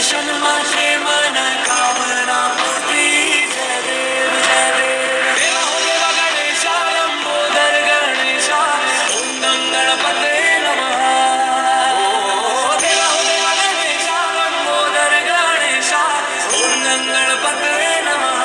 दर्शन माझे मन कामना पूर्ती जय देव जय देव. देवा हो देवा गणेशा लंबोदर गणेशा ओम गणपते नमः. देवा हो देवा गणेशा लंबोदर गणेशा ओम गणपते नमः.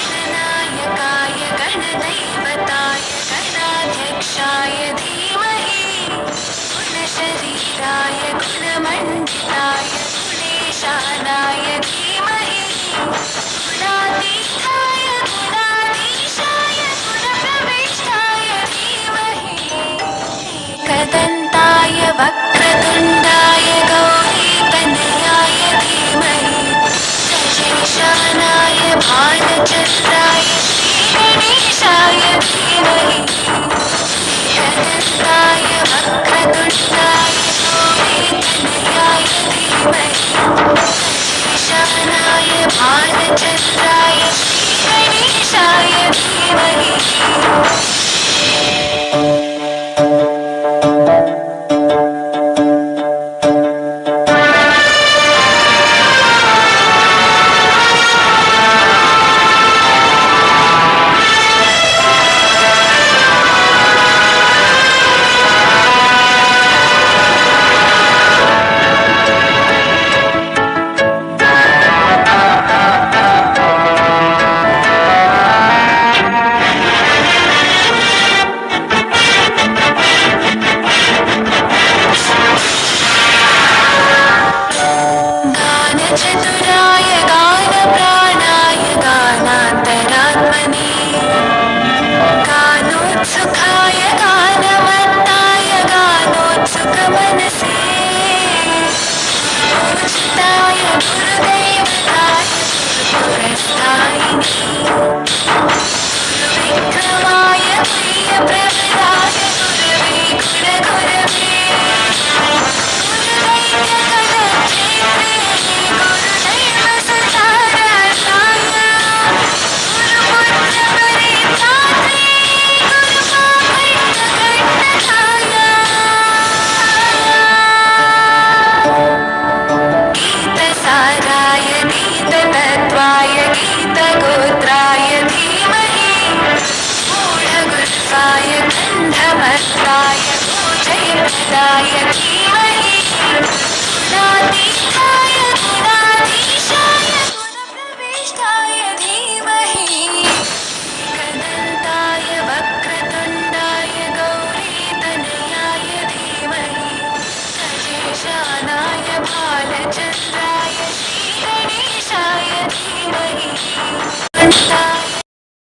गणनायकाय गणदैवताय गणाध्यक्षाय धीमहि गुणशरीराय गुणमण्डिताय गुणेशानाय धीमहि गुणातीताय गुणाधीशाय गुणप्रविष्टाय धीमहि एकदन्ताय वक्रतुण्डाय गौरीतनयाय धीमहि गजेशानाय भालचन्द्राय श्रीगणेशाय धीमहि एकदन्ताय वक्रतुण्डाय गौरीतनयाय धीमहि गजेशानाय भालचन्द्राय श्रीगणेशाय धीमहि. गानचतुराय गानप्राणाय गानान्तरात्मने गानोत्सुकाय गानमत्ताय गानोत्सुकमनसे पूजिताय गुरुदैवताय गुरुपुरस्तायिने गुरुविक्रमाय प्रियप्रवराय गुरवे गुणगुरवे गीतसाराय गीततत्त्वाय गीतगोत्राय धीमहि मूढगुल्फाय गन्धमत्ताय भोजैप्रदाय धीमहि गुणातीताय गुणाधीशाय गुणप्रविष्टाय धीमहि एकदन्ताय वक्रतुण्डाय गौरीतनयाय धीमहि गजेशानाय भालचन्द्राय श्रीगणेशाय धीमहि.